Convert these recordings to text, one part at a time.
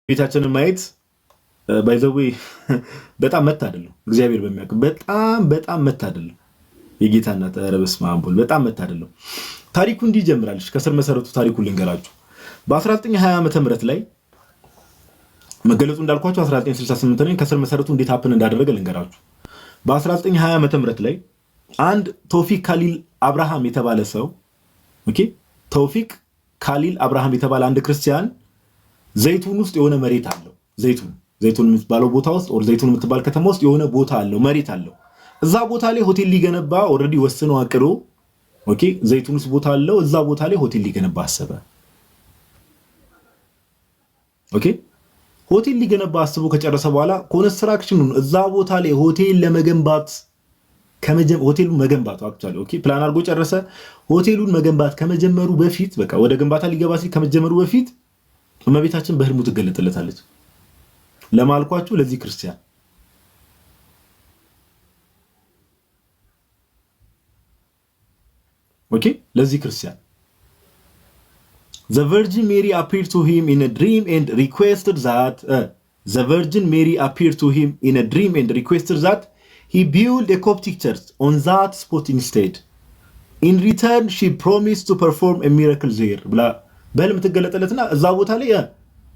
ቤታችንን ማየት ባይዘዌ በጣም መታደል ነው። እግዚአብሔር በሚያውቅ በጣም መታደል ነው። የጌታ እናት ኧረ በስመ አብ ወልድ በጣም መታደል ነው። ታሪኩ እንዲህ ይጀምራል። ከስር መሰረቱ ታሪኩን ልንገራችሁ። በ1920 ዓመተ ምህረት ላይ መገለጹ እንዳልኳችሁ 1968 ላይ ከስር መሰረቱ እንዴት ሀፕን እንዳደረገ ልንገራችሁ። በ1920 ዓመተ ምህረት ላይ አንድ ቶፊቅ ካሊል አብርሃም የተባለ ሰው ቶፊቅ ካሊል አብርሃም የተባለ አንድ ክርስቲያን ዘይቱን ውስጥ የሆነ መሬት አለው። ዘይቱን የምትባለው ቦታ ውስጥ ዘይቱን የምትባል ከተማ ውስጥ የሆነ ቦታ አለው፣ መሬት አለው። እዛ ቦታ ላይ ሆቴል ሊገነባ ኦልሬዲ ወስኖ አቅዶ ዘይቱን ውስጥ ቦታ አለው። እዛ ቦታ ላይ ሆቴል ሊገነባ አሰበ። ሆቴል ሊገነባ አስቦ ከጨረሰ በኋላ ኮንስትራክሽኑን እዛ ቦታ ላይ ሆቴል ለመገንባት ሆቴሉን መገንባቱ አክቹአሊ ፕላን አድርጎ ጨረሰ። ሆቴሉን መገንባት ከመጀመሩ በፊት በቃ ወደ ግንባታ ሊገባ ሲል ከመጀመሩ በፊት እመቤታችን በህልሙ ትገለጥለታለች። ለማልኳችሁ ለዚህ ክርስቲያን ለዚህ ክርስቲያን The Virgin Mary appeared to him in a dream and requested that he build a Coptic church on that spot instead. In return, she promised to perform a miracle there. በህልም ትገለጠለትና እዛ ቦታ ላይ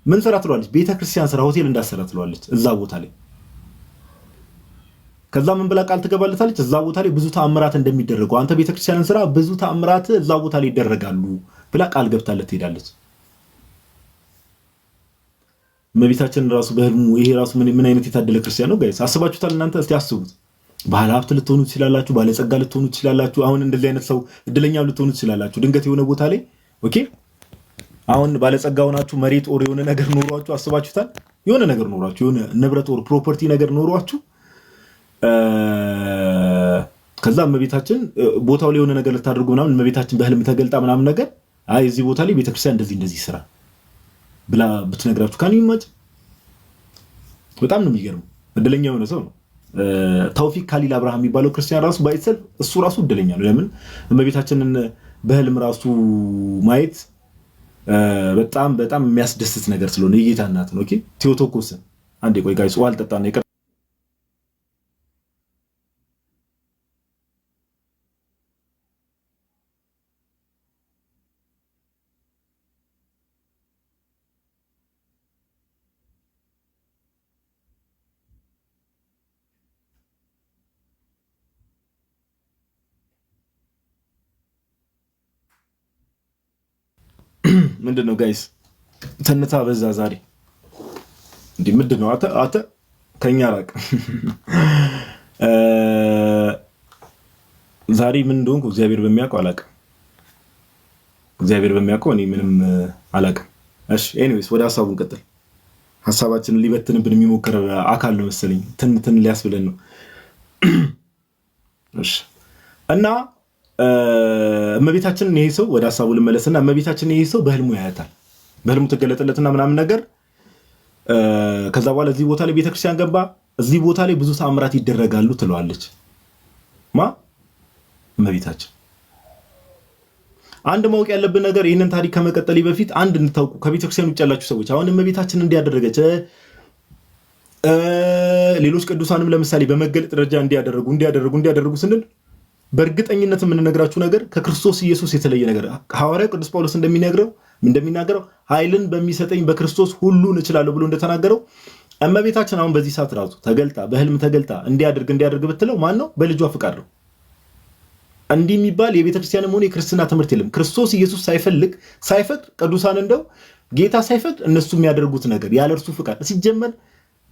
ምን ሰራ ትሏለች? ቤተክርስቲያን ስራ ሆቴል እንዳሰራ ትሏለች እዛ ቦታ ላይ። ከዛ ምን ብላ ቃል ትገባለታለች? እዛ ቦታ ላይ ብዙ ተአምራት እንደሚደረጉ አንተ ቤተክርስቲያንን ስራ ብዙ ተአምራት እዛ ቦታ ላይ ይደረጋሉ ብላ ቃል ገብታለት ትሄዳለች። እመቤታችን ራሱ በህልሙ ይሄ ራሱ ምን አይነት የታደለ ክርስቲያን ነው ጋይስ? አስባችሁታል እናንተ? እስቲ አስቡት። ባለ ሀብት ልትሆኑ ትችላላችሁ፣ ባለጸጋ ልትሆኑ ትችላላችሁ። አሁን እንደዚህ አይነት ሰው እድለኛ ልትሆኑ ትችላላችሁ። ድንገት የሆነ ቦታ ላይ አሁን ባለጸጋ ሆናችሁ መሬት ኦር የሆነ ነገር ኖሯችሁ አስባችሁታል? የሆነ ነገር ኖሯችሁ የሆነ ንብረት ኦር ፕሮፐርቲ ነገር ኖሯችሁ ከዛ እመቤታችን ቦታው ላይ የሆነ ነገር ልታደርጉ ምናምን እመቤታችን በህልም ተገልጣ ምናምን ነገር አይ እዚህ ቦታ ላይ ቤተክርስቲያን እንደዚህ ስራ ብላ ብትነግራችሁ ካን ይማጭ በጣም ነው የሚገርመው። እድለኛ የሆነ ሰው ነው ተውፊቅ ካሊል አብርሃም የሚባለው ክርስቲያን ራሱ ባይሰል እሱ ራሱ እድለኛ ነው። ለምን እመቤታችንን በህልም ራሱ ማየት በጣም የሚያስደስት ነገር ስለሆነ የጌታ እናት ነው። ቴዎቶኮስ አንዴ ቆይ ጋይስ ውሃ አልጠጣ ነው። ምንድነው ጋይስ ተነታ በዛ ዛሬ እንዴ ምንድነው? አተ ከኛ ራቅ ዛሬ ምን እንደሆንኩ እግዚአብሔር በሚያውቀው አላውቅም። እግዚአብሔር በሚያውቀው እኔ ምንም አላውቅም። እሺ ኤኒዌይስ ወደ ሐሳቡን እንቀጥል። ሐሳባችንን ሊበትንብን የሚሞክር አካል ነው መሰለኝ ትን ሊያስብለን ነው። እሺ እና እመቤታችንን ይሄ ሰው ወደ ሐሳቡ ልመለስና እመቤታችንን ይሄ ሰው በህልሙ ያያታል። በህልሙ ትገለጥለትና ምናምን ነገር ከዛ በኋላ እዚህ ቦታ ላይ ቤተክርስቲያን ገባ፣ እዚህ ቦታ ላይ ብዙ ተአምራት ይደረጋሉ ትለዋለች። እመቤታችን አንድ ማወቅ ያለብን ነገር ይህንን ታሪክ ከመቀጠል በፊት አንድ እንታውቁ ከቤተክርስቲያን ውጭ ያላችሁ ሰዎች አሁን እመቤታችን እንዲያደረገች ሌሎች ቅዱሳንም ለምሳሌ በመገለጥ ደረጃ እንዲያደርጉ ስንል በእርግጠኝነት የምንነግራችሁ ነገር ከክርስቶስ ኢየሱስ የተለየ ነገር ሐዋርያው ቅዱስ ጳውሎስ እንደሚናገረው ኃይልን በሚሰጠኝ በክርስቶስ ሁሉን እችላለሁ ብሎ እንደተናገረው እመቤታችን አሁን በዚህ ሰዓት ራሱ ተገልጣ በህልም ተገልጣ እንዲያደርግ ብትለው ማን ነው? በልጇ ፍቃድ ነው። እንዲህ የሚባል የቤተክርስቲያንም ሆነ የክርስትና ትምህርት የለም። ክርስቶስ ኢየሱስ ሳይፈቅድ ቅዱሳን እንደው ጌታ ሳይፈቅድ እነሱ የሚያደርጉት ነገር ያለ እርሱ ፍቃድ ሲጀመር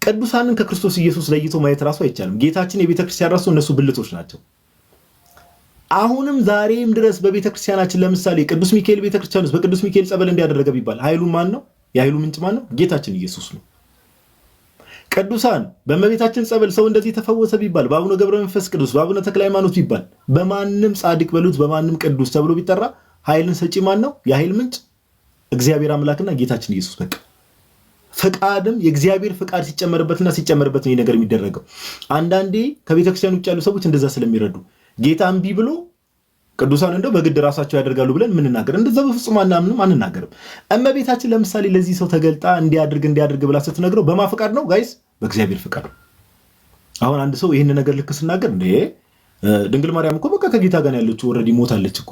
ቅዱሳንን ከክርስቶስ ኢየሱስ ለይቶ ማየት ራሱ አይቻልም። ጌታችን የቤተክርስቲያን ራሱ እነሱ ብልቶች ናቸው። አሁንም ዛሬም ድረስ በቤተክርስቲያናችን ለምሳሌ ቅዱስ ሚካኤል ቤተክርስቲያን ውስጥ በቅዱስ ሚካኤል ጸበል እንዲያደረገ ቢባል ኃይሉ ማን ነው? የኃይሉ ምንጭ ማን ነው? ጌታችን ኢየሱስ ነው። ቅዱሳን በእመቤታችን ጸበል ሰው እንደዚህ ተፈወሰ ቢባል በአቡነ ገብረ መንፈስ ቅዱስ በአቡነ ተክለ ሃይማኖት ቢባል በማንም ጻድቅ በሉት በማንም ቅዱስ ተብሎ ቢጠራ ኃይልን ሰጪ ማን ነው? የኃይል ምንጭ እግዚአብሔር አምላክና ጌታችን ኢየሱስ። በቃ ፈቃድም የእግዚአብሔር ፈቃድ ሲጨመርበት ነው ነገር የሚደረገው። አንዳንዴ ከቤተክርስቲያን ውጭ ያሉ ሰዎች እንደዛ ስለሚረዱ ጌታ እምቢ ብሎ ቅዱሳን እንደው በግድ ራሳቸው ያደርጋሉ ብለን ምንናገር እንደዛ በፍጹም አናምንም አንናገርም። እመቤታችን ለምሳሌ ለዚህ ሰው ተገልጣ እንዲያድርግ ብላ ስትነግረው በማፍቃድ ነው ጋይስ፣ በእግዚአብሔር ፍቃድ። አሁን አንድ ሰው ይህን ነገር ልክ ስናገር እንዴ ድንግል ማርያም እኮ በቃ ከጌታ ጋር ያለችው ኦልሬዲ ሞታለች እኮ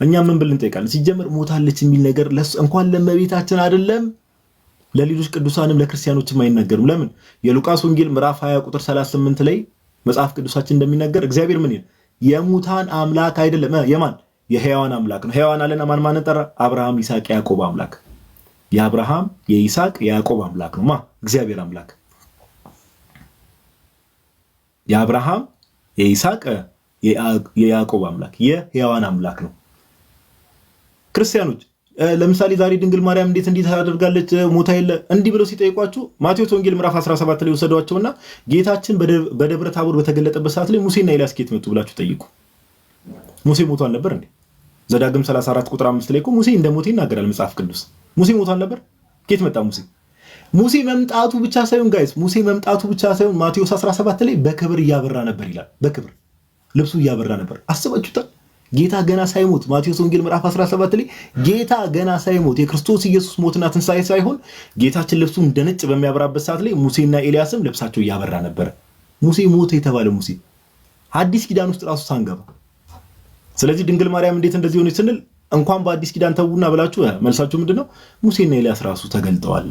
እኛ ምን ብለን እንጠይቃለን? ሲጀምር ሞታለች የሚል ነገር እንኳን ለእመቤታችን አይደለም ለሌሎች ቅዱሳንም ለክርስቲያኖችም አይነገርም። ለምን? የሉቃስ ወንጌል ምዕራፍ 20 ቁጥር 38 ላይ መጽሐፍ ቅዱሳችን እንደሚናገር እግዚአብሔር ምን ይላል? የሙታን አምላክ አይደለም፣ የማን? የሕያዋን አምላክ ነው። ሕያዋን አለና ማን ጠራ? አብርሃም፣ ይስሐቅ፣ ያዕቆብ አምላክ። የአብርሃም የይስሐቅ የያዕቆብ አምላክ ነው እግዚአብሔር አምላክ። የአብርሃም የይስሐቅ የያዕቆብ አምላክ የሕያዋን አምላክ ነው። ክርስቲያኖች ለምሳሌ ዛሬ ድንግል ማርያም እንዴት ታደርጋለች ሞታ የለ እንዲህ ብለው ሲጠይቋችሁ ማቴዎስ ወንጌል ምዕራፍ 17 ላይ ወሰዷቸውና ጌታችን በደብረ ታቦር በተገለጠበት ሰዓት ላይ ሙሴና ኤልያስ ከየት መጡ ብላችሁ ጠይቁ። ሙሴ ሞቷል ነበር እንዴ? ዘዳግም 34 ቁጥር 5 ላይ እኮ ሙሴ እንደሞተ ይናገራል መጽሐፍ ቅዱስ። ሙሴ ሞቷል ነበር? ከየት መጣ ሙሴ? ሙሴ መምጣቱ ብቻ ሳይሆን ጋይስ ሙሴ መምጣቱ ብቻ ሳይሆን ማቴዎስ 17 ላይ በክብር እያበራ ነበር ይላል። በክብር ልብሱ እያበራ ነበር። አስባችሁታል? ጌታ ገና ሳይሞት ማቴዎስ ወንጌል ምዕራፍ 17 ላይ ጌታ ገና ሳይሞት የክርስቶስ ኢየሱስ ሞትና ትንሣኤ ሳይሆን ጌታችን ልብሱ እንደ ነጭ በሚያበራበት ሰዓት ላይ ሙሴና ኤልያስም ልብሳቸው እያበራ ነበር። ሙሴ ሞተ የተባለ ሙሴ አዲስ ኪዳን ውስጥ ራሱ ሳንገባ። ስለዚህ ድንግል ማርያም እንዴት እንደዚህ ሆነች ስንል እንኳን በአዲስ ኪዳን ተውና ብላችሁ መልሳችሁ ምንድነው? ሙሴና ኤልያስ ራሱ ተገልጠዋል፣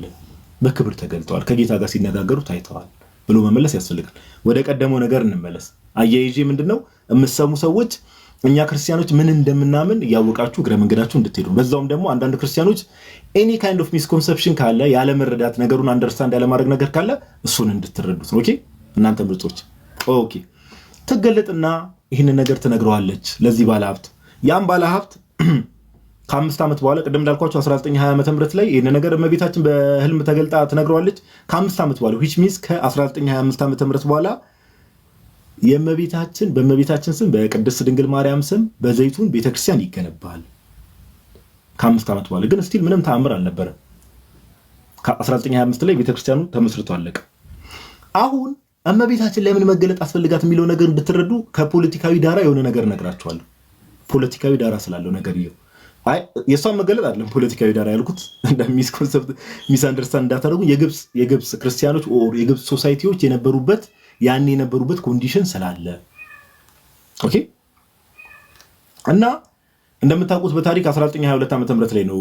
በክብር ተገልጠዋል፣ ከጌታ ጋር ሲነጋገሩ ታይተዋል ብሎ መመለስ ያስፈልጋል። ወደ ቀደመው ነገር እንመለስ። አያይዤ ምንድነው የምትሰሙ ሰዎች እኛ ክርስቲያኖች ምን እንደምናምን እያወቃችሁ እግረ መንገዳችሁ እንድትሄዱ፣ በዛውም ደግሞ አንዳንድ ክርስቲያኖች ኤኒ ካይንድ ኦፍ ሚስኮንሰፕሽን ካለ ያለ መረዳት ነገሩን አንደርስታንድ ያለ ማድረግ ነገር ካለ እሱን እንድትረዱት ነው። ኦኬ እናንተ ምርጦች። ኦኬ ትገለጥና ይህንን ነገር ትነግረዋለች ለዚህ ባለሀብት። ያም ባለሀብት ከ5 ዓመት በኋላ ቅድም እንዳልኳችሁ 1920 ዓመተ ምህረት ላይ ይህን ነገር እመቤታችን በህልም ተገልጣ ትነግረዋለች። ከ5 ዓመት በኋላ which means ከ1925 ዓመተ ምህረት በኋላ በእመቤታችን ስም በቅድስት ድንግል ማርያም ስም በዘይቱን ቤተክርስቲያን ይገነባል። ከ5 ዓመት በኋላ ግን ስቲል ምንም ተአምር አልነበረም። ከ1925 ላይ ቤተክርስቲያኑ ተመስርቶ አለቀ። አሁን እመቤታችን ለምን መገለጥ አስፈልጋት የሚለው ነገር እንድትረዱ ከፖለቲካዊ ዳራ የሆነ ነገር እነግራችኋለሁ። ፖለቲካዊ ዳራ ስላለው ነገር ይኸው የሷን መገለጥ አይደለም ፖለቲካዊ ዳራ ያልኩት እንደሚስ ኮንሰፕት ሚስ አንደርስታንድ እንዳታደርጉ። የግብጽ ክርስቲያኖች ኦር የግብጽ ሶሳይቲዎች የነበሩበት ኮንዲሽን ስላለ ኦኬ። እና እንደምታውቁት በታሪክ 1922 ዓመተ ምህረት ላይ ነው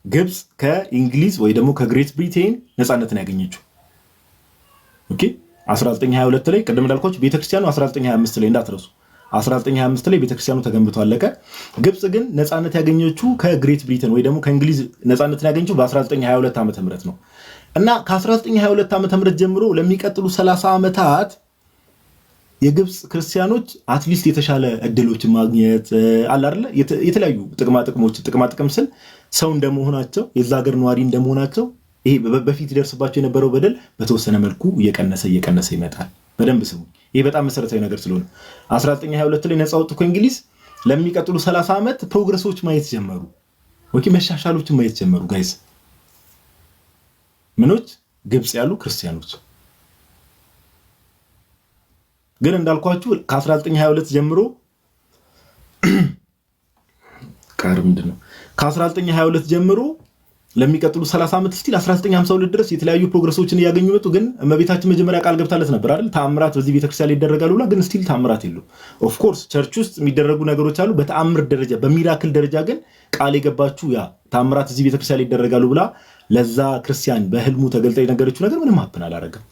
ግብጽ ከእንግሊዝ ወይ ደግሞ ከግሬት ብሪቴን ነፃነትን ያገኘችው። ኦኬ 1922 ላይ ቅድም እንዳልኳችሁ ቤተክርስቲያኑ 1925 ላይ እንዳትረሱ 1925 ላይ ቤተክርስቲያኑ ተገንብቶ አለቀ። ግብጽ ግን ነፃነት ያገኘችው ከግሬት ብሪቴን ወይ ደግሞ ከእንግሊዝ ነፃነትን ያገኘችው በ1922 ዓመተ ምህረት ነው። እና ከ1922 ዓመተ ምህረት ጀምሮ ለሚቀጥሉ 30 ዓመታት የግብጽ ክርስቲያኖች አትሊስት የተሻለ እድሎችን ማግኘት አለ አይደለ? የተለያዩ ጥቅም ስል ሰው እንደመሆናቸው የዛ ሀገር ነዋሪ እንደመሆናቸው ይሄ በፊት ይደርስባቸው የነበረው በደል በተወሰነ መልኩ እየቀነሰ ይመጣል። በደንብ ስሙ። ይሄ በጣም መሰረታዊ ነገር ስለሆነ 1922 ላይ ነፃ ወጡ ከእንግሊዝ። ለሚቀጥሉ 30 ዓመት ፕሮግረሶች ማየት ጀመሩ። ኦኬ መሻሻሎችን ማየት ጀመሩ ጋይስ። ምኖች ግብጽ ያሉ ክርስቲያኖች ግን እንዳልኳችሁ ከ1922 ጀምሮ ከ1922 ጀምሮ ለሚቀጥሉ 30 ዓመት ስቲል 1952 ድረስ የተለያዩ ፕሮግረሶችን እያገኙ መጡ። ግን እመቤታችን መጀመሪያ ቃል ገብታለት ነበር አይደል? ተአምራት በዚህ ቤተክርስቲያን ላይ ይደረጋሉ ብላ፣ ግን ስቲል ተአምራት የሉም። ኦፍ ኮርስ ቸርች ውስጥ የሚደረጉ ነገሮች አሉ። በተአምር ደረጃ በሚራክል ደረጃ ግን ቃል የገባችሁ ያ ተአምራት እዚህ ቤተክርስቲያን ላይ ይደረጋሉ ብላ ለዛ ክርስቲያን በህልሙ ተገልጣ የነገረችው ነገር ምንም ሀፕን አላረገም።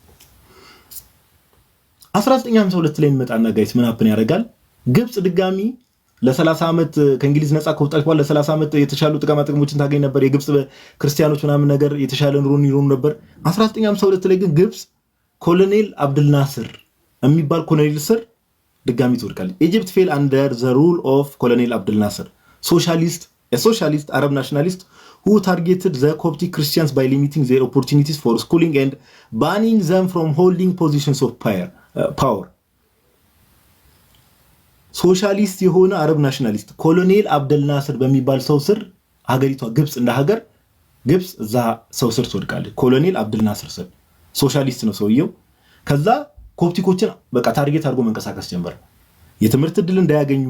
1952 ላይ እንመጣና ጋይስ ምን ሀፕን ያደርጋል? ግብጽ ድጋሚ ለ30 ዓመት ከእንግሊዝ ነፃ ከወጣች በኋላ ለ30 ዓመት የተሻሉ ጥቅሞችን ታገኝ ነበር። የግብጽ ክርስቲያኖች ምናምን ነገር የተሻለ ኑሮን ይኖሩ ነበር። 1952 ላይ ግን ግብጽ ኮሎኔል አብድልናስር የሚባል ኮሎኔል ስር ድጋሚ ትወድቃለች። ኢጂፕት ፌል አንደር ዘ ሩል ኦፍ ኮሎኔል አብድልናስር ሶሻሊስት አረብ ናሽናሊስት who targeted the Coptic Christians by limiting their opportunities for schooling and banning them from holding positions of power. ሶሻሊስት የሆነ አረብ ናሽናሊስት ኮሎኔል አብደልናስር በሚባል ሰው ስር ሀገሪቷ ግብጽ እንደ ሀገር ግብጽ እዛ ሰው ስር ትወድቃለች። ኮሎኔል አብደልናስር ስር ሶሻሊስት ነው ሰውየው። ከዛ ኮፕቲኮችን በቃ ታርጌት አድርጎ መንቀሳቀስ ጀመረ። የትምህርት እድል እንዳያገኙ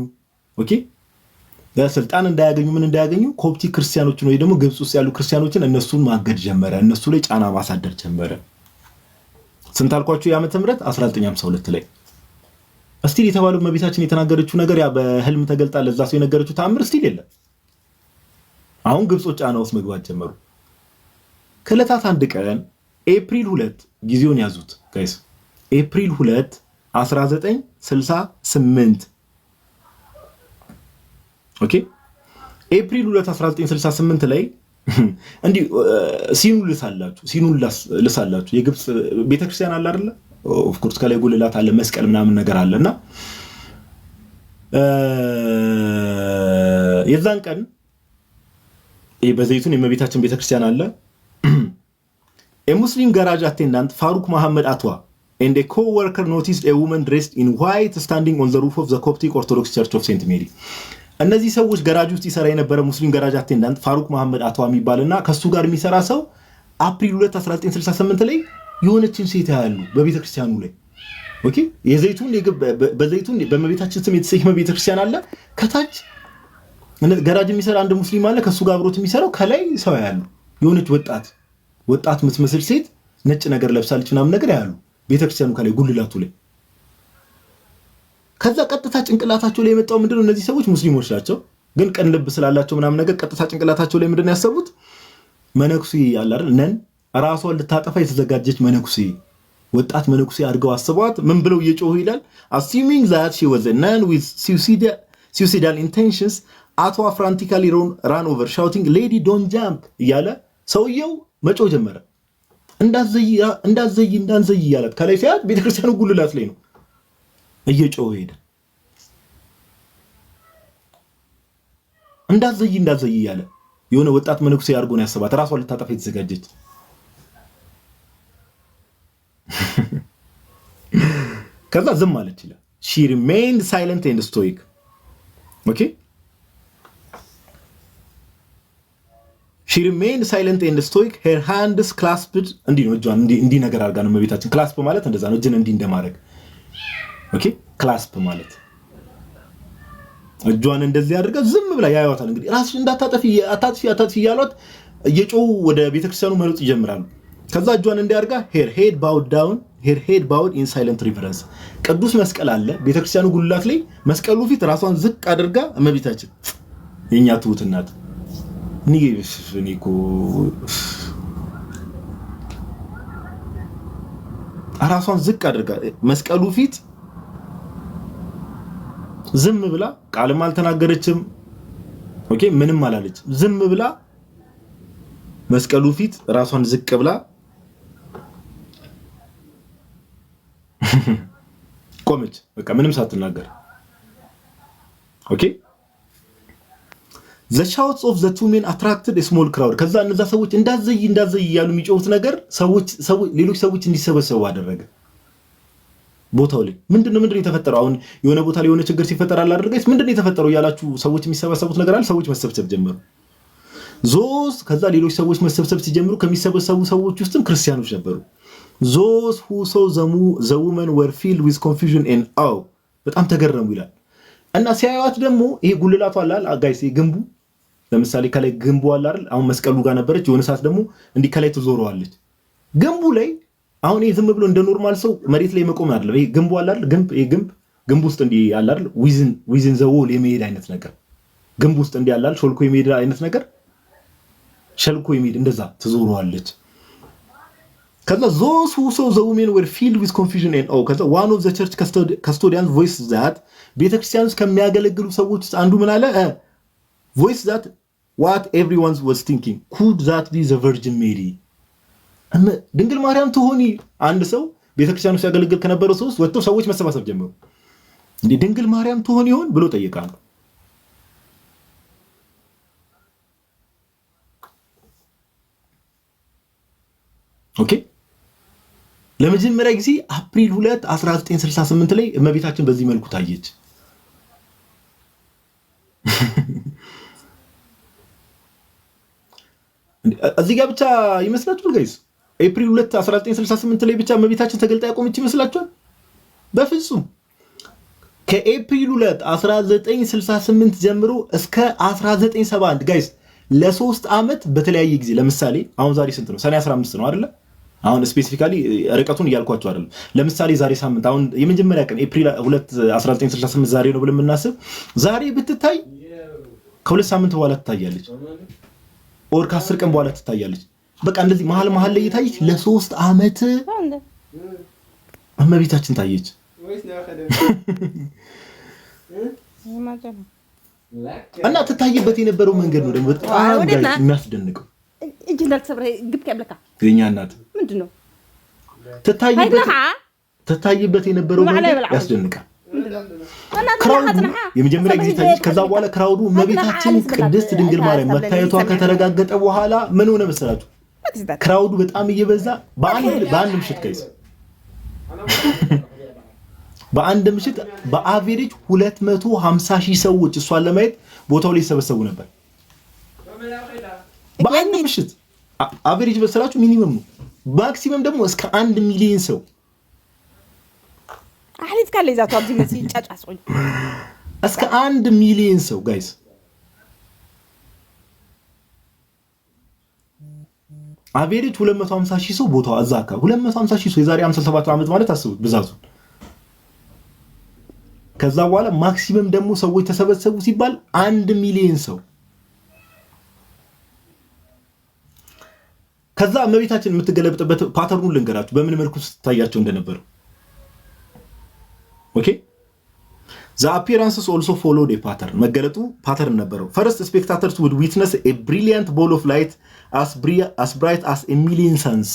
ኦኬ ስልጣን እንዳያገኙ ምን እንዳያገኙ ኮፕቲክ ክርስቲያኖችን ወይ ደግሞ ግብጽ ውስጥ ያሉ ክርስቲያኖችን እነሱን ማገድ ጀመረ። እነሱ ላይ ጫና ማሳደር ጀመረ። ስንት አልኳችሁ? የዓመተ ምህረት 1952 ላይ እስቲል የተባለው እመቤታችን የተናገረችው ነገር ያ በህልም ተገልጣ ለዛ ሰው የነገረችው ተአምር እስቲል የለም። አሁን ግብጾች ጫና ውስጥ መግባት ጀመሩ። ከዕለታት አንድ ቀን ኤፕሪል 2 ጊዜውን ያዙት ጋይስ፣ ኤፕሪል 2 1968 ኦኬ ኤፕሪል 2 1968 ላይ እንዲህ ሲኑ ልሳላችሁ የግብጽ ቤተክርስቲያን አለ አይደለ? ኦፍ ኮርስ ከላይ ጉልላት አለ፣ መስቀል ምናምን ነገር አለና የዛን ቀን በዘይቱን የእመቤታችን ቤተክርስቲያን አለ። A Muslim garage attendant Farooq Muhammad Atwa and a co-worker noticed a woman dressed in white standing on the roof of the Coptic Orthodox Church of St. Mary. እነዚህ ሰዎች ጋራጅ ውስጥ ይሰራ የነበረ ሙስሊም ጋራጅ አቴንዳንት ፋሩክ መሐመድ አቷ የሚባልና ከሱ ጋር የሚሰራ ሰው አፕሪል 2 1968 ላይ የሆነችን ሴት ያያሉ በቤተክርስቲያኑ ላይ። ኦኬ በዘይቱን በእመቤታችን ስም የተሰየመ ቤተክርስቲያን አለ። ከታች ጋራጅ የሚሰራ አንድ ሙስሊም አለ፣ ከሱ ጋር አብሮት የሚሰራው ከላይ ሰው ያያሉ። የሆነች ወጣት ምትመስል ሴት ነጭ ነገር ለብሳለች ምናምን ነገር ያያሉ ቤተክርስቲያኑ ከላይ ጉልላቱ ላይ። ከዛ ቀጥታ ጭንቅላታቸው ላይ የመጣው ምንድነው? እነዚህ ሰዎች ሙስሊሞች ናቸው፣ ግን ቀን ልብ ስላላቸው ምናምን ነገር ቀጥታ ጭንቅላታቸው ላይ ምንድነው ያሰቡት? መነኩሴ ያለ አይደል ነን ራሷን ልታጠፋ የተዘጋጀች መነኩሴ፣ ወጣት መነኩሴ አድርገው አስበዋት ምን ብለው እየጮሁ ይላል assuming that she was a nun with suicidal intentions Atwa frantically ran over shouting lady don't jump እያለ ሰውየው መጮህ ጀመረ። እንዳዘይ እያላት ከላይ ሲያት ቤተክርስቲያኑ ጉልላት ላይ ነው እየጮህ ሄደ። እንዳዘይ እያለ የሆነ ወጣት መነኩሴ አድርጎ ነው ያሰባት፣ ራሷን ልታጠፋ የተዘጋጀች። ከዛ ዝም አለች ይላል። she remained silent and stoic. okay she remained silent and stoic, her hands clasped እንዲህ ነው እጇን እንዲህ ነገር አድርጋ ነው እመቤታችን። ክላስፕ ማለት እንደዛ ነው፣ እጅን እንዲህ እንደማድረግ። ኦኬ ክላስፕ ማለት እጇን እንደዚህ አድርጋ ዝም ብላ ያያዋታል። እንግዲህ ራስሽ እንዳታጠፊ አታጥፊ እያሏት እየጮሁ ወደ ቤተክርስቲያኑ መሮጥ ይጀምራሉ። ከዛ እጇን እንዲያርጋ her head bowed in silent reverence። ቅዱስ መስቀል አለ ቤተክርስቲያኑ ጉልላት ላይ፣ መስቀሉ ፊት ራሷን ዝቅ አድርጋ እመቤታችን የኛ ትሁት እናት ኒኮ ራሷን ዝቅ አድርጋ መስቀሉ ፊት ዝም ብላ ቃልም አልተናገረችም። ኦኬ ምንም አላለች። ዝም ብላ መስቀሉ ፊት ራሷን ዝቅ ብላ ቆመች። በቃ ምንም ሳትናገር። ኦኬ the shouts of the two men attracted a small crowd። ከዛ እነዛ ሰዎች እንዳዘይ እያሉ የሚጮሁት ነገር ሌሎች ሰዎች እንዲሰበሰቡ አደረገ። ቦታው ላይ ምንድነው የተፈጠረው? አሁን የሆነ ቦታ ላይ የሆነ ችግር ሲፈጠር አላደረገች ምንድነው የተፈጠረው ያላችሁ ሰዎች የሚሰበሰቡት ነገር አለ። ሰዎች መሰብሰብ ጀመሩ። ከዛ ሌሎች ሰዎች መሰብሰብ ሲጀምሩ ከሚሰበሰቡ ሰዎች ውስጥም ክርስቲያኖች ነበሩ። those who saw the woman were filled with confusion and awe። በጣም ተገረሙ ይላል። እና ሲያዩት ደግሞ ይሄ ጉልላቱ አላል ጋይስ ግንቡ ለምሳሌ ከላይ ግንቡ አለ አይደል? አሁን መስቀሉ ጋር ነበረች። የሆነ ሰዓት ደግሞ እንዲህ ከላይ ትዞረዋለች ግንቡ ላይ። አሁን ይሄ ዝም ብሎ እንደ ኖርማል ሰው መሬት ላይ መቆም አይደለም። ይሄ ግንቡ አለ አይደል? ግንብ ውስጥ እንዲህ አለ አይደል? ዊዝን ዘ ዎል የሚሄድ አይነት ነገር ግንብ ውስጥ እንዲህ አለ አይደል? ሾልኮ የሚሄድ አይነት ነገር ሸልኮ የሚሄድ እንደዛ ትዞረዋለች። ከዛ those who saw the women were filled with confusion and awe። ከዛ one of the church custodians voiced that ቤተክርስቲያን ውስጥ ከሚያገለግሉ ሰዎች ውስጥ አንዱ ምን አለ? voiced that what everyone was thinking, could that be the Virgin Mary? ድንግል ማርያም ትሆኒ? አንድ ሰው ቤተክርስቲያን ውስጥ ያገለግል ከነበረው ሰው ወጥተው ሰዎች መሰባሰብ ጀመሩ። እንዴ ድንግል ማርያም ትሆን ይሆን ብሎ ጠየቃሉ። ኦኬ ለመጀመሪያ ጊዜ አፕሪል 2 1968 ላይ እመቤታችን በዚህ መልኩ ታየች። እዚህ ጋር ብቻ ይመስላችኋል ጋይስ? ኤፕሪል 2 1968 ላይ ብቻ እመቤታችን ተገልጣ ያቆመች ይመስላችኋል? በፍጹም ከኤፕሪል 2 1968 ጀምሮ እስከ 1971 ጋይስ ለ3 ዓመት በተለያየ ጊዜ ለምሳሌ አሁን ዛሬ ስንት ነው? ሰኔ 15 ነው አይደለ? አሁን ስፔሲፊካሊ ርቀቱን እያልኳቸው አይደለም። ለምሳሌ ዛሬ ሳምንት አሁን የመጀመሪያ ቀን ኤፕሪል 2 1968 ዛሬ ነው ብለን የምናስብ ዛሬ ብትታይ ከ2 ሳምንት በኋላ ትታያለች፣ ኦር ከ10 ቀን በኋላ ትታያለች። በቃ እንደዚህ መሀል ላይ እየታየች ለ3 ዓመት እመቤታችን ታየች። እና ትታይበት የነበረው መንገድ ነው ደግሞ በጣም የሚያስደንቀው። እጅ እንዳልተሰብረ ግብ ከብለካ የኛ እናት ምንድነው ትታይበት የነበረው መንገድ ያስደንቃል። ክራውዱ የመጀመሪያ ጊዜ ታየች። ከዛ በኋላ ክራውዱ እመቤታችን ቅድስት ድንግል ማርያም መታየቷ ከተረጋገጠ በኋላ ምን ሆነ መሰላችሁ? ክራውዱ በጣም እየበዛ በአንድ ምሽት ከይስ በአንድ ምሽት በአቬሬጅ 250,000 ሰዎች እሷን ለማየት ቦታው ላይ ይሰበሰቡ ነበር። በአንድ ምሽት አቬሬጅ በሰላችሁ ሚኒመም ነው። ማክሲመም ደግሞ እስከ 1 ሚሊዮን ሰው አህሊት ካለ ይዛቱ አብዚ መሲ ጫጫሶኝ እስከ 1 ሚሊዮን ሰው ጋይስ አቬሬጅ 250,000 ሰው ቦታው አዛካ 250,000 ሰው የዛሬ 57 ዓመት ማለት አስቡት ብዛቱ። ከዛ በኋላ ማክሲመም ደግሞ ሰዎች ተሰበሰቡ ሲባል 1 ሚሊዮን ሰው። ከዛ እመቤታችን የምትገለብጥበት ፓተርኑን ልንገራችሁ በምን መልኩ ስታያቸው እንደነበሩ። ኦኬ the appearances also followed a pattern መገለጡ ፓተርን ነበረው። first spectators would witness a brilliant ball of light as bright as a million suns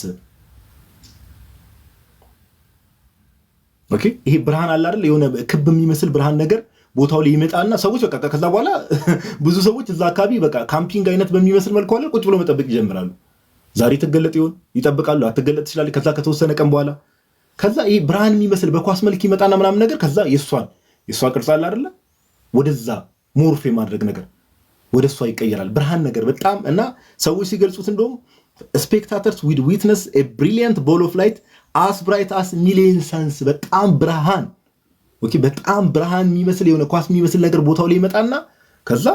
ኦኬ ይሄ ብርሃን አለ አይደል የሆነ ክብ የሚመስል ብርሃን ነገር ቦታው ላይ ይመጣና ሰዎች በቃ ከዛ በኋላ ብዙ ሰዎች እዛ አካባቢ በቃ ካምፒንግ አይነት በሚመስል መልኩ አለ ቁጭ ብሎ መጠበቅ ይጀምራሉ። ዛሬ ትገለጥ ይሆን ይጠብቃሉ። አትገለጥ ይችላል። ከዛ ከተወሰነ ቀን በኋላ ከዛ ይሄ ብርሃን የሚመስል በኳስ መልክ ይመጣና ምናምን ነገር ከዛ የሷ ቅርጽ አለ አይደል ወደዛ ሞርፍ የማድረግ ነገር ወደሷ ይቀየራል ብርሃን ነገር በጣም እና ሰዎች ሲገልጹት እንደውም spectators would witness a brilliant ball of light as bright as million suns በጣም ብርሃን ኦኬ በጣም ብርሃን የሚመስል የሆነ ኳስ የሚመስል ነገር ቦታው ላይ ይመጣና ከዛ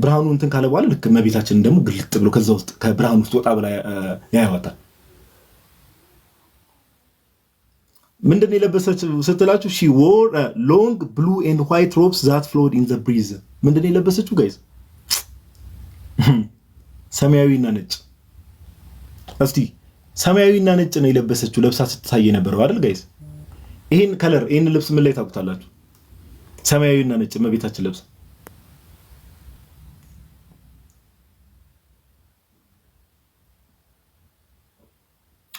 ብርሃኑ እንትን ካለ በኋላ ልክ እመቤታችን ደግሞ ግልጥ ብሎ ከዛ ውስጥ ከብርሃኑ ውስጥ ወጣ ብላ ያያዋታል። ምንድነው የለበሰችው ስትላችሁ she wore a long blue and white robes that flowed in the breeze ምንድነው የለበሰችው ጋይስ? ሰማያዊና ነጭ። እስቲ ሰማያዊና ነጭ ነው የለበሰችው ለብሳ ስትታይ የነበረው አይደል ጋይስ? ይሄን ከለር ይሄን ልብስ ምን ላይ ታውቁታላችሁ? ሰማያዊና ነጭ እመቤታችን ለብሳ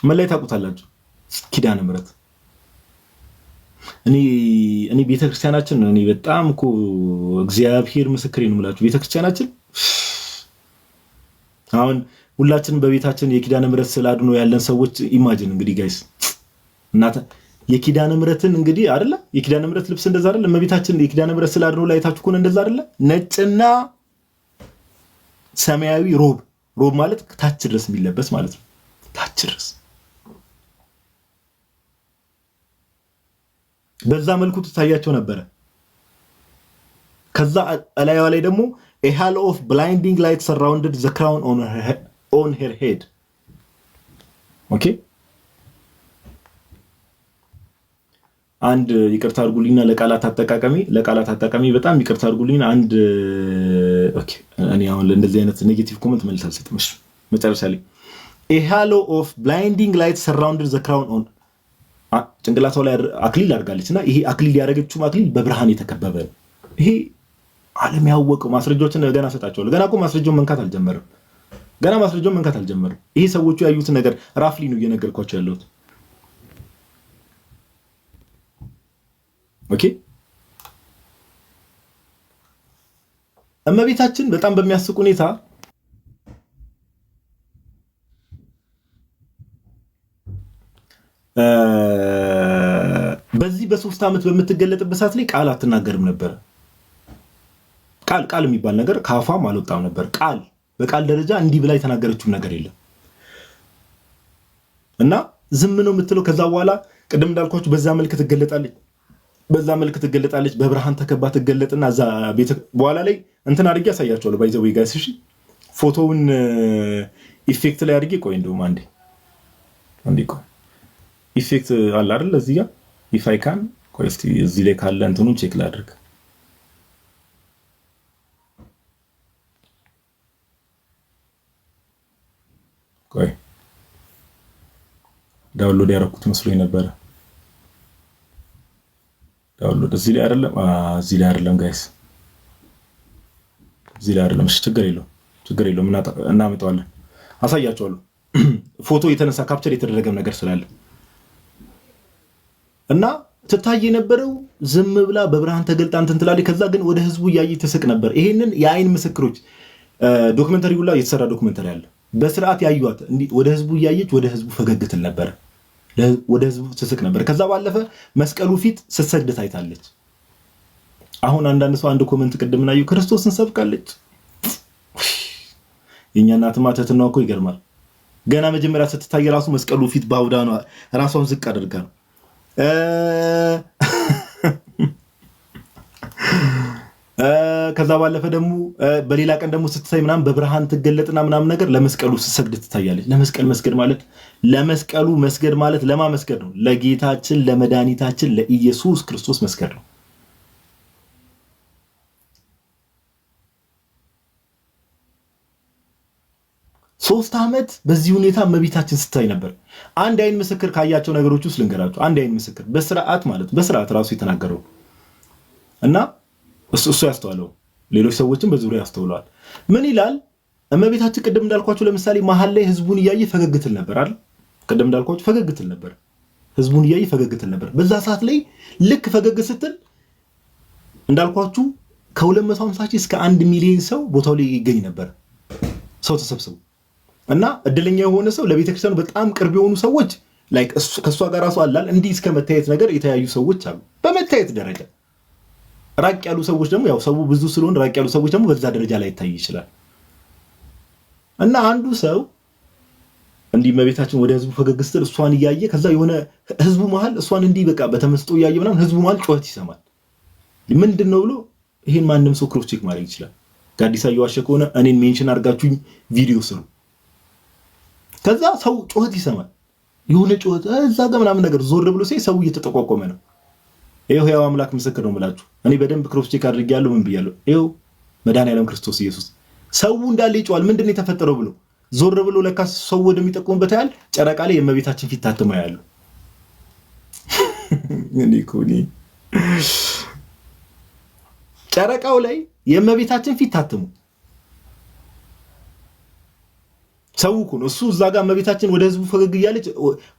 ምን ላይ ታውቁታላችሁ? ኪዳነ ምሕረት እኔ ቤተክርስቲያናችን እኔ በጣም እኮ እግዚአብሔር ምስክሬ ነው የምላችሁ ቤተክርስቲያናችን አሁን ሁላችንም በቤታችን የኪዳነ ምሕረት ስላድኖ ያለን ሰዎች ኢማጂን እንግዲህ ጋይስ እናታ የኪዳነ ምሕረትን እንግዲህ አይደለ የኪዳነ ምሕረት ልብስ እንደዛ አይደለ እመቤታችን የኪዳነ ምሕረት ስላድኖ ላይ ታችሁ ኮን እንደዛ አይደለ ነጭና ሰማያዊ ሮብ ማለት ታች ድረስ የሚለበስ ማለት ነው ታች ድረስ በዛ መልኩ ትታያቸው ነበር። ከዛ አላያዋ ላይ ደግሞ a halo of blinding light surrounded the crown on her head ኦኬ አንድ ይቅርታ አድርጉልኝና ለቃላት አጠቃቀሚ በጣም ይቅርታ አድርጉልኝ አንድ ኦኬ እኔ አሁን እንደዚህ አይነት ኔጌቲቭ ኮሜንት መልስ አልሰጥም። እሺ መጨረሻ ላይ a halo of blinding light surrounded the crown on ጭንቅላቷ ላይ አክሊል አድርጋለችና ይሄ አክሊል ያደረገችው አክሊል በብርሃን የተከበበ ነው። ይሄ ዓለም ያወቀው ማስረጃዎችን ገና ሰጣቸዋለሁ። ገና እኮ ማስረጃውን መንካት አልጀመረም። ይሄ ሰዎቹ ያዩት ነገር ራፍሊ ነው እየነገርኳቸው ያለሁት። ኦኬ እመቤታችን በጣም በሚያስቅ ሁኔታ በዚህ በ3 ዓመት በምትገለጥበት ሰዓት ላይ ቃል አትናገርም ነበር። ቃል የሚባል ነገር ካፋም አልወጣም ነበር። በቃል ደረጃ እንዲህ ብላ የተናገረችው ነገር የለም እና ዝም ነው የምትለው። ከዛ በኋላ ቅድም እንዳልኳችሁ በዛ መልክ ትገለጣለች። በዛ መልክ ትገለጣለች። በብርሃን ተከባ ትገለጥና እዛ ቤተ በኋላ ላይ እንትን አድርጌ ያሳያቸዋለሁ። ባይዘው ጋይስ እሺ፣ ፎቶውን ኢፌክት ላይ አድርጌ ቆይ፣ እንደውም አንዴ ቆይ፣ ኢፌክት አለ አይደል እዚህ ጋር ይፋይካን ቆይ፣ እስቲ እዚህ ላይ ካለ እንትኑን ቼክ ላድርግ። ቆይ ዳውንሎድ ያደረኩት መስሎኝ ነበረ። ዳውንሎድ እዚህ ላይ አይደለም፣ እዚህ ላይ አይደለም ጋይስ፣ እዚህ ላይ አይደለም። እሺ ችግር የለውም እናመጣዋለን፣ አሳያቸዋለሁ። ፎቶ የተነሳ ካፕቸር የተደረገም ነገር ስላለ እና ትታይ የነበረው ዝም ብላ በብርሃን ተገልጣ እንትን ትላለች። ከዛ ግን ወደ ህዝቡ እያየ ትስቅ ነበር። ይሄንን የአይን ምስክሮች ዶክመንተሪ ሁላ የተሰራ ዶክመንተሪ አለ። በስርዓት ያዩዋት እንዲህ ወደ ህዝቡ እያየች ወደ ህዝቡ ፈገግ ትል ነበር፣ ወደ ህዝቡ ትስቅ ነበር። ከዛ ባለፈ መስቀሉ ፊት ስትሰግድ ታይታለች። አሁን አንዳንድ ሰው አንድ ኮመንት ቅድም ናዩ ክርስቶስን ሰብካለች። የኛ እናትማ ትህትናዋ እኮ ይገርማል። ገና መጀመሪያ ስትታይ ራሱ መስቀሉ ፊት ባውዳኗ ራሷን ዝቅ አድርጋ ነው። ከዛ ባለፈ ደግሞ በሌላ ቀን ደግሞ ስትታይ ምናምን በብርሃን ትገለጥና ምናምን ነገር ለመስቀሉ ስትሰግድ ትታያለች። ለመስቀል መስገድ ማለት ለመስቀሉ መስገድ ማለት ለማ መስገድ ነው? ለጌታችን ለመድኃኒታችን ለኢየሱስ ክርስቶስ መስገድ ነው። ሶስት ዓመት በዚህ ሁኔታ እመቤታችን ስታይ ነበር። አንድ አይን ምስክር ካያቸው ነገሮች ውስጥ ልንገራቸው። አንድ አይን ምስክር በስርዓት ማለት በስርዓት ራሱ የተናገረው እና እሱ ያስተዋለው ሌሎች ሰዎችም በዙሪያ ያስተውለዋል። ምን ይላል? እመቤታችን ቅድም እንዳልኳችሁ ለምሳሌ መሀል ላይ ህዝቡን እያየ ፈገግ ትል ነበር አይደል? ቅድም እንዳልኳችሁ ፈገግ ትል ነበር፣ ህዝቡን እያየ ፈገግ ትል ነበር። በዛ ሰዓት ላይ ልክ ፈገግ ስትል እንዳልኳችሁ ከ250 ሺህ እስከ 1 ሚሊዮን ሰው ቦታው ላይ ይገኝ ነበር፣ ሰው ተሰብስቦ እና እድለኛ የሆነ ሰው ለቤተክርስቲያኑ በጣም ቅርብ የሆኑ ሰዎች ላይክ ከሷ ጋር ራሱ አላል እንዲህ እስከ መታየት ነገር የተያዩ ሰዎች አሉ። በመታየት ደረጃ ራቅ ያሉ ሰዎች ደግሞ ያው ሰው ብዙ ስለሆነ ራቅ ያሉ ሰዎች ደግሞ በዛ ደረጃ ላይ ይታይ ይችላል። እና አንዱ ሰው እንዲህ እመቤታችን ወደ ህዝቡ ፈገግ ስትል እሷን እያየ ከዛ የሆነ ህዝቡ መሃል እሷን እንዲህ በቃ በተመስጦ እያየ ምናምን ህዝቡ መሃል ጩኸት ይሰማል። ምንድነው ብሎ ይሄን ማንም ሰው ክሮስ ቼክ ማድረግ ይችላል። ጋዲሳ እየዋሸ ከሆነ እኔን ሜንሽን አድርጋችሁኝ ቪዲዮ ስሩ። ከዛ ሰው ጩኸት ይሰማል። የሆነ ጩኸት እዛ ጋር ምናምን ነገር ዞር ብሎ ሲይ ሰው እየተጠቋቆመ ነው። ይሄው ያው አምላክ ምስክር ነው የምላችሁ። እኔ በደንብ ክሮስ ቼክ አድርጌያለሁ። ምን ብያለሁ? ይሄው መድኃኒዓለም ክርስቶስ ኢየሱስ ሰው እንዳለ ይጮሃል። ምንድነው የተፈጠረው ብሎ ዞር ብሎ ለካ ሰው ወደሚጠቁምበት ያህል ጨረቃ ላይ የእመቤታችን ፊት ታትማ ያሉ ጨረቃው ላይ የእመቤታችን ፊት ታትሙ ሰው እኮ ነው እሱ እዛ ጋር እመቤታችን ወደ ህዝቡ ፈገግ እያለች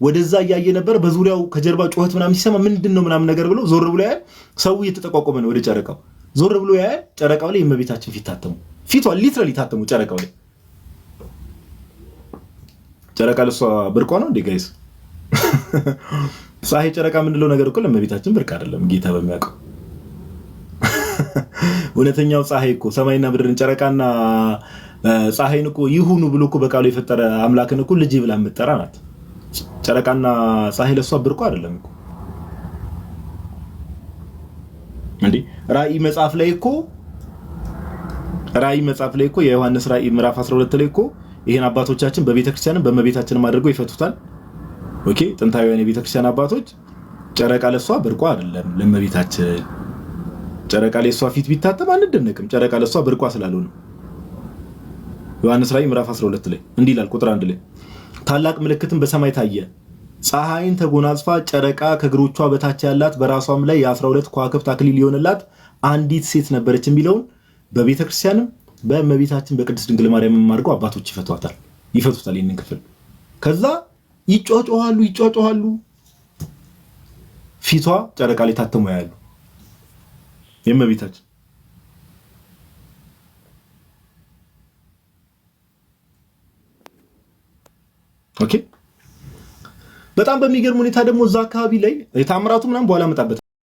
ወደዛ እያየ ነበር። በዙሪያው ከጀርባ ጩኸት ምናምን ሲሰማ ምንድነው ምናምን ነገር ብሎ ዞር ብሎ ያያል። ሰው እየተጠቋቆመ ነው ወደ ጨረቃው ዞር ብሎ ያያል። ጨረቃው ላይ የእመቤታችን ፊት ታተሙ። ፊቷ ሊትራሊ ታተሙ ጨረቃው ላይ። ጨረቃ ለሷ ብርቋ ነው እንዴ ጋይስ? ፀሐይ ጨረቃ ምንድነው ነገር እኮ ለእመቤታችን ብርቅ አይደለም። ጌታ በሚያውቀው እውነተኛው ፀሐይ እኮ ሰማይና ምድርን ጨረቃና ፀሐይን እኮ ይሁኑ ብሎ እኮ በቃሉ የፈጠረ አምላክን እኮ ልጅ ብላ የምትጠራ ናት። ጨረቃና ፀሐይ ለሷ ብርቋ አይደለም እኮ እንዴ። ራእይ መጽሐፍ ላይ እኮ የዮሐንስ ራእይ ምዕራፍ 12 ላይ እኮ ይሄን አባቶቻችን በቤተክርስቲያንም በእመቤታችንም አድርገው ይፈቱታል። ኦኬ ጥንታዊያን የቤተክርስቲያን አባቶች ጨረቃ ለሷ ብርቋ አይደለም ለእመቤታችን። ጨረቃ ላይ እሷ ፊት ቢታተም አንደነቅም። ጨረቃ ለሷ ብርቋ ስላልሆነ ዮሐንስ ራእይ ምዕራፍ 12 ላይ እንዲህ ይላል ቁጥር 1 ላይ ታላቅ ምልክትን በሰማይ ታየ፣ ፀሐይን ተጎናጽፋ ጨረቃ ከእግሮቿ በታች ያላት በራሷም ላይ የ12 ከዋክብት አክሊል የሆነላት አንዲት ሴት ነበረች የሚለውን በቤተክርስቲያንም በእመቤታችን በቅድስት ድንግል ማርያም አድርገው አባቶች ይፈቱታል ይህንን ክፍል። ከዛ ይጫጫዋሉ ፊቷ ጨረቃ ላይ ታተሙ ያሉ የእመቤታችን ኦኬ። በጣም በሚገርም ሁኔታ ደግሞ እዛ አካባቢ ላይ የታምራቱ ምናምን በኋላ መጣበት